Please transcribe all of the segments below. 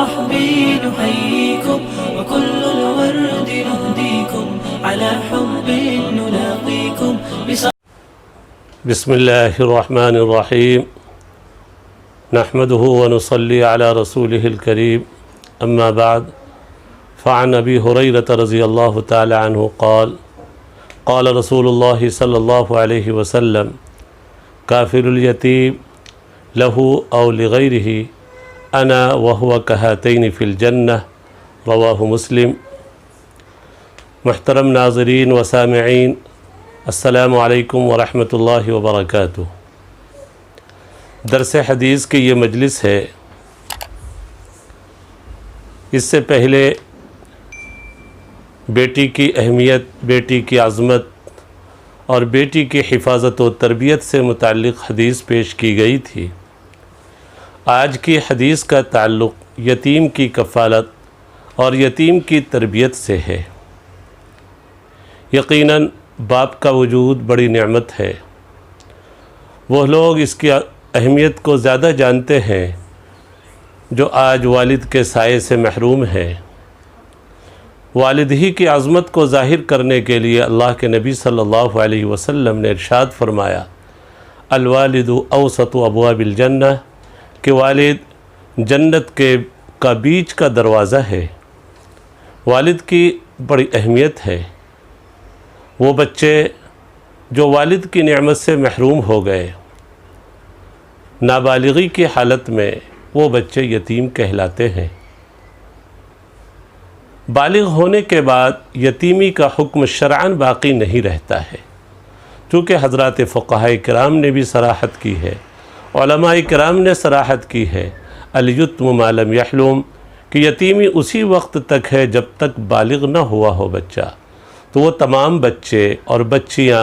صحبي نحييكم وكل الورد نهديكم على حب نلاقيكم. بسم الله الرحمن الرحيم نحمده ونصلي على رسوله الكريم أما بعد فعن أبي هريرة رضي الله تعالى عنه قال قال رسول الله صلى الله عليه وسلم كافل اليتيم له أو لغيره أنا وهو كهاتين في الجنة رواه مسلم. محترم ناظرین و سامعین، السلام علیکم ورحمۃ اللہ وبرکاتہ۔ درس حدیث کی یہ مجلس ہے۔ اس سے پہلے بیٹی کی اہمیت، بیٹی کی عظمت اور بیٹی کی حفاظت و تربیت سے متعلق حدیث پیش کی گئی تھی۔ آج کی حدیث کا تعلق یتیم کی کفالت اور یتیم کی تربیت سے ہے۔ یقیناً باپ کا وجود بڑی نعمت ہے۔ وہ لوگ اس کی اہمیت کو زیادہ جانتے ہیں جو آج والد کے سائے سے محروم ہیں۔ والد ہی کی عظمت کو ظاہر کرنے کے لیے اللہ کے نبی صلی اللہ علیہ وسلم نے ارشاد فرمایا، الوالد اوسط ابواب الجنہ، کہ والد جنت کا بیچ کا دروازہ ہے۔ والد کی بڑی اہمیت ہے۔ وہ بچے جو والد کی نعمت سے محروم ہو گئے، نابالغی کی حالت میں وہ بچے یتیم کہلاتے ہیں۔ بالغ ہونے کے بعد یتیمی کا حکم شرعاً باقی نہیں رہتا ہے، چونکہ حضرات فقہاء کرام نے بھی صراحت کی ہے، علماء کرام نے صراحت کی ہے، الیتم ما لم یحلم، کہ یتیمی اسی وقت تک ہے جب تک بالغ نہ ہوا ہو بچہ۔ تو وہ تمام بچے اور بچیاں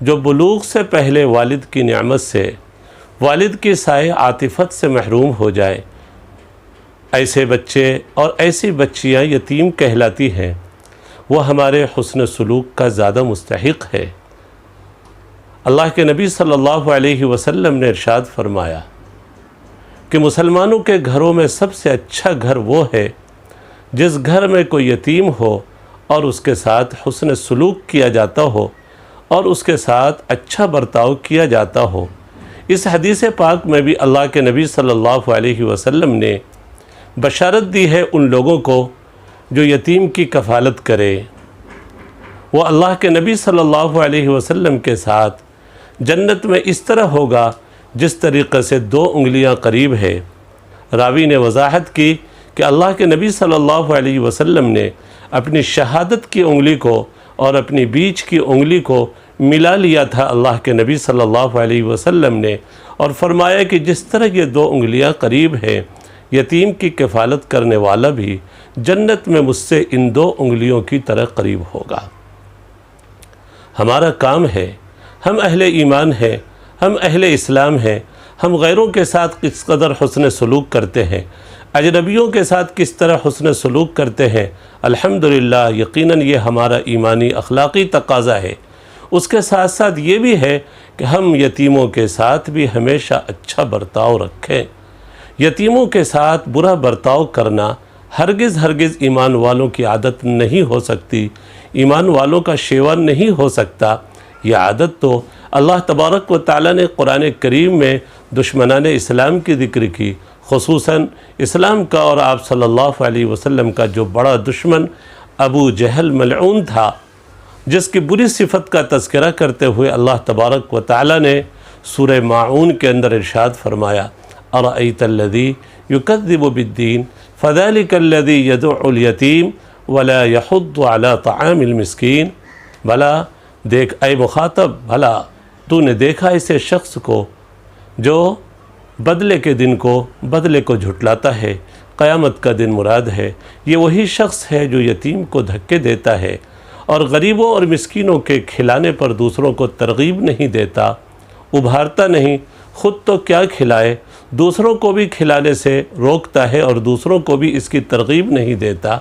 جو بلوغ سے پہلے والد کی نعمت سے، والد کی سائے عاطفت سے محروم ہو جائے، ایسے بچے اور ایسی بچیاں یتیم کہلاتی ہیں۔ وہ ہمارے حسن سلوک کا زیادہ مستحق ہے۔ اللہ کے نبی صلی اللہ علیہ وسلم نے ارشاد فرمایا کہ مسلمانوں کے گھروں میں سب سے اچھا گھر وہ ہے جس گھر میں کوئی یتیم ہو اور اس کے ساتھ حسن سلوک کیا جاتا ہو اور اس کے ساتھ اچھا برتاؤ کیا جاتا ہو۔ اس حدیث پاک میں بھی اللہ کے نبی صلی اللہ علیہ وسلم نے بشارت دی ہے ان لوگوں کو جو یتیم کی کفالت کرے۔ وہ اللہ کے نبی صلی اللہ علیہ وسلم کے ساتھ جنت میں اس طرح ہوگا جس طریقے سے 2 انگلیاں قریب ہے۔ راوی نے وضاحت کی کہ اللہ کے نبی صلی اللہ علیہ وسلم نے اپنی شہادت کی انگلی کو اور اپنی بیچ کی انگلی کو ملا لیا تھا اللہ کے نبی صلی اللہ علیہ وسلم نے، اور فرمایا کہ جس طرح یہ 2 انگلیاں قریب ہیں، یتیم کی کفالت کرنے والا بھی جنت میں مجھ سے ان 2 انگلیوں کی طرح قریب ہوگا۔ ہمارا کام ہے، ہم اہل ایمان ہیں، ہم اہل اسلام ہیں، ہم غیروں کے ساتھ کس قدر حسن سلوک کرتے ہیں، اجنبیوں کے ساتھ کس طرح حسن سلوک کرتے ہیں۔ الحمدللہ یقیناً یہ ہمارا ایمانی اخلاقی تقاضا ہے۔ اس کے ساتھ ساتھ یہ بھی ہے کہ ہم یتیموں کے ساتھ بھی ہمیشہ اچھا برتاؤ رکھیں۔ یتیموں کے ساتھ برا برتاؤ کرنا ہرگز ایمان والوں کی عادت نہیں ہو سکتی، ایمان والوں کا شیوا نہیں ہو سکتا۔ یہ عادت تو اللہ تبارک و تعالیٰ نے قرآن کریم میں دشمنان اسلام کی ذکر کی، خصوصاً اسلام کا اور آپ صلی اللہ علیہ وسلم کا جو بڑا دشمن ابو جہل ملعون تھا، جس کی بری صفت کا تذکرہ کرتے ہوئے اللہ تبارک و تعالیٰ نے سورہ ماعون کے اندر ارشاد فرمایا، ارأیت الذی یکذب بالدین فذلک الذی یدع الیتیم ولا یحض علی طعام المسکین۔ بھلا دیکھ اے مخاطب، بھلا تو نے دیکھا ایسے شخص کو جو بدلے کو جھٹلاتا ہے۔ قیامت کا دن مراد ہے، یہ وہی شخص ہے جو یتیم کو دھکے دیتا ہے اور غریبوں اور مسکینوں کے کھلانے پر دوسروں کو ترغیب نہیں دیتا، ابھارتا نہیں، خود تو کیا کھلائے، دوسروں کو بھی کھلانے سے روکتا ہے اور دوسروں کو بھی اس کی ترغیب نہیں دیتا۔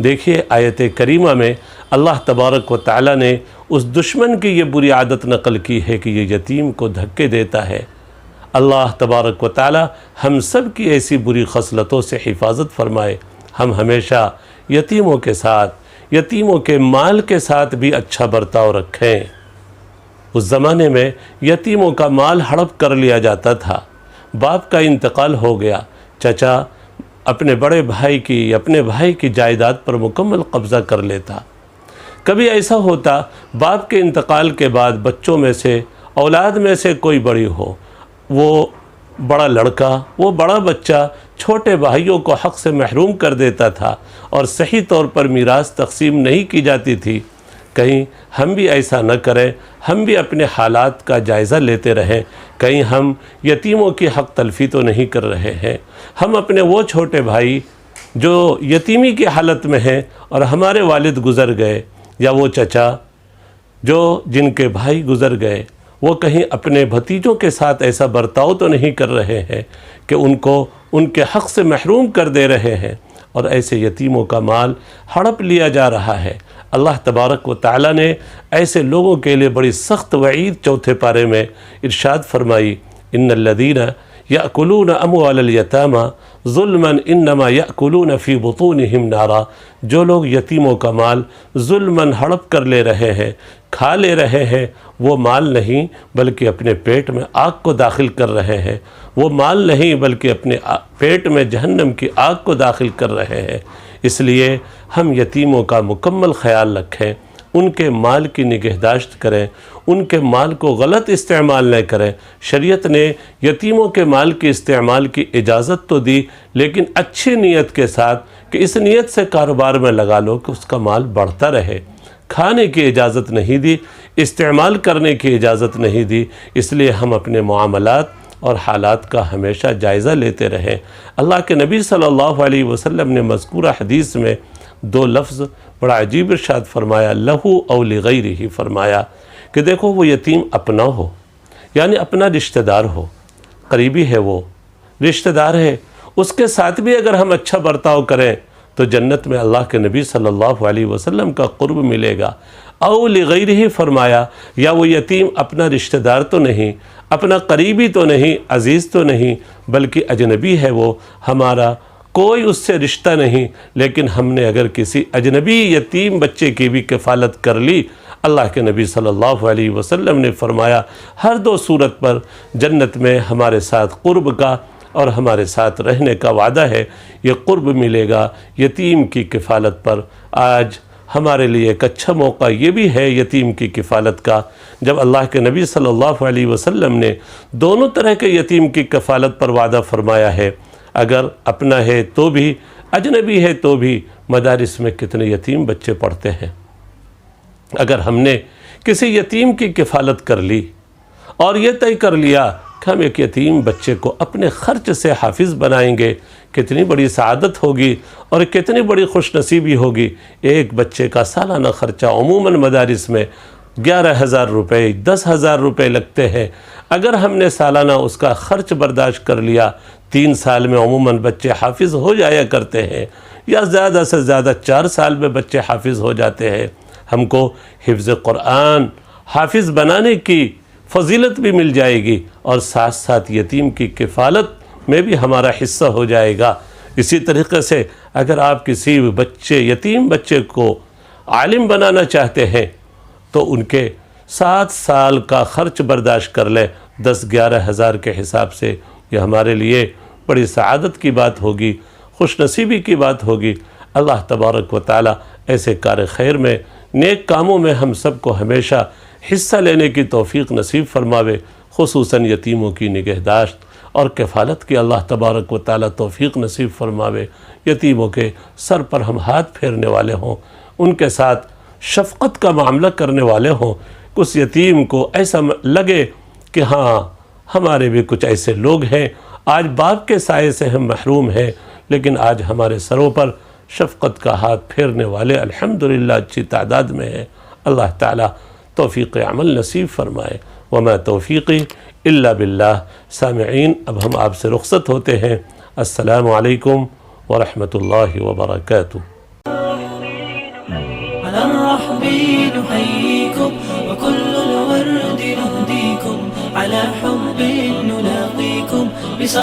دیکھیے آیت کریمہ میں اللہ تبارک و تعالیٰ نے اس دشمن کی یہ بری عادت نقل کی ہے کہ یہ یتیم کو دھکے دیتا ہے۔ اللہ تبارک و تعالی ہم سب کی ایسی بری خصلتوں سے حفاظت فرمائے، ہم ہمیشہ یتیموں کے ساتھ، یتیموں کے مال کے ساتھ بھی اچھا برتاؤ رکھیں۔ اس زمانے میں یتیموں کا مال ہڑپ کر لیا جاتا تھا، باپ کا انتقال ہو گیا، چچا اپنے بڑے بھائی کی، اپنے بھائی کی جائیداد پر مکمل قبضہ کر لیتا۔ کبھی ایسا ہوتا باپ کے انتقال کے بعد بچوں میں سے، اولاد میں سے کوئی بڑی ہو، وہ بڑا لڑکا، وہ بڑا بچہ چھوٹے بھائیوں کو حق سے محروم کر دیتا تھا اور صحیح طور پر میراث تقسیم نہیں کی جاتی تھی۔ کہیں ہم بھی ایسا نہ کریں، ہم بھی اپنے حالات کا جائزہ لیتے رہیں، کہیں ہم یتیموں کی حق تلفی تو نہیں کر رہے ہیں۔ ہم اپنے وہ چھوٹے بھائی جو یتیمی کی حالت میں ہیں اور ہمارے والد گزر گئے، یا وہ چچا جن کے بھائی گزر گئے، وہ کہیں اپنے بھتیجوں کے ساتھ ایسا برتاؤ تو نہیں کر رہے ہیں کہ ان کو ان کے حق سے محروم کر دے رہے ہیں اور ایسے یتیموں کا مال ہڑپ لیا جا رہا ہے۔ اللہ تبارک و تعالی نے ایسے لوگوں کے لیے بڑی سخت وعید چوتھے پارے میں ارشاد فرمائی، ان الذین یأکلون اموال الیتامی ظلما انما یأکلون فی بطونہم نارا، جو لوگ یتیموں کا مال ظلما ہڑپ کر لے رہے ہیں، کھا لے رہے ہیں، وہ مال نہیں بلکہ اپنے پیٹ میں آگ کو داخل کر رہے ہیں، وہ مال نہیں بلکہ اپنے پیٹ میں جہنم کی آگ کو داخل کر رہے ہیں۔ اس لیے ہم یتیموں کا مکمل خیال رکھیں، ان کے مال کی نگہداشت کریں، ان کے مال کو غلط استعمال نہ کریں۔ شریعت نے یتیموں کے مال کے استعمال کی اجازت تو دی، لیکن اچھی نیت کے ساتھ کہ اس نیت سے کاروبار میں لگا لو کہ اس کا مال بڑھتا رہے۔ کھانے کی اجازت نہیں دی، استعمال کرنے کی اجازت نہیں دی، اس لیے ہم اپنے معاملات اور حالات کا ہمیشہ جائزہ لیتے رہیں۔ اللہ کے نبی صلی اللہ علیہ وسلم نے مذکورہ حدیث میں دو لفظ بڑا عجیب ارشاد فرمایا، لہو او لغیرہ، فرمایا کہ دیکھو وہ یتیم اپنا ہو، یعنی اپنا رشتہ دار ہو، قریبی ہے، وہ رشتہ دار ہے، اس کے ساتھ بھی اگر ہم اچھا برتاؤ کریں تو جنت میں اللہ کے نبی صلی اللہ علیہ وسلم کا قرب ملے گا۔ او لغیرہ فرمایا، یا وہ یتیم اپنا رشتہ دار تو نہیں، اپنا قریبی تو نہیں، عزیز تو نہیں، بلکہ اجنبی ہے، وہ ہمارا کوئی اس سے رشتہ نہیں، لیکن ہم نے اگر کسی اجنبی یتیم بچے کی بھی کفالت کر لی، اللہ کے نبی صلی اللہ علیہ وسلم نے فرمایا ہر دو صورت پر جنت میں ہمارے ساتھ قرب کا اور ہمارے ساتھ رہنے کا وعدہ ہے، یہ قرب ملے گا یتیم کی کفالت پر۔ آج ہمارے لیے ایک اچھا موقع یہ بھی ہے یتیم کی کفالت کا، جب اللہ کے نبی صلی اللہ علیہ وسلم نے دونوں طرح کے یتیم کی کفالت پر وعدہ فرمایا ہے، اگر اپنا ہے تو بھی، اجنبی ہے تو بھی۔ مدارس میں کتنے یتیم بچے پڑھتے ہیں، اگر ہم نے کسی یتیم کی کفالت کر لی اور یہ طے کر لیا کہ ہم ایک یتیم بچے کو اپنے خرچ سے حافظ بنائیں گے، کتنی بڑی سعادت ہوگی اور کتنی بڑی خوش نصیبی ہوگی۔ ایک بچے کا سالانہ خرچہ عموماً مدارس میں 11,000 روپے 10,000 روپے لگتے ہیں، اگر ہم نے سالانہ اس کا خرچ برداشت کر لیا، 3 سال میں عموماً بچے حافظ ہو جایا کرتے ہیں، یا زیادہ سے زیادہ 4 سال میں بچے حافظ ہو جاتے ہیں۔ ہم کو حفظ قرآن حافظ بنانے کی فضیلت بھی مل جائے گی اور ساتھ ساتھ یتیم کی کفالت میں بھی ہمارا حصہ ہو جائے گا۔ اسی طریقے سے اگر آپ کسی یتیم بچے کو عالم بنانا چاہتے ہیں تو ان کے 7 سال کا خرچ برداشت کر لیں 10-11 ہزار کے حساب سے، یہ ہمارے لیے بڑی سعادت کی بات ہوگی، خوش نصیبی کی بات ہوگی۔ اللہ تبارک و تعالی ایسے کار خیر میں، نیک کاموں میں ہم سب کو ہمیشہ حصہ لینے کی توفیق نصیب فرماوے، خصوصاً یتیموں کی نگہداشت اور کفالت کی اللہ تبارک و تعالی توفیق نصیب فرماوے۔ یتیموں کے سر پر ہم ہاتھ پھیرنے والے ہوں، ان کے ساتھ شفقت کا معاملہ کرنے والے ہوں، اس یتیم کو ایسا لگے کہ ہاں ہمارے بھی کچھ ایسے لوگ ہیں، آج باپ کے سائے سے ہم محروم ہیں، لیکن آج ہمارے سروں پر شفقت کا ہاتھ پھیرنے والے الحمدللہ اچھی تعداد میں ہیں۔ اللہ تعالیٰ توفیق عمل نصیب فرمائے۔ وما توفیقی الا باللہ۔ سامعین، اب ہم آپ سے رخصت ہوتے ہیں۔ السلام علیکم ورحمۃ اللہ وبرکاتہ۔ على الرحب نحييكم وكل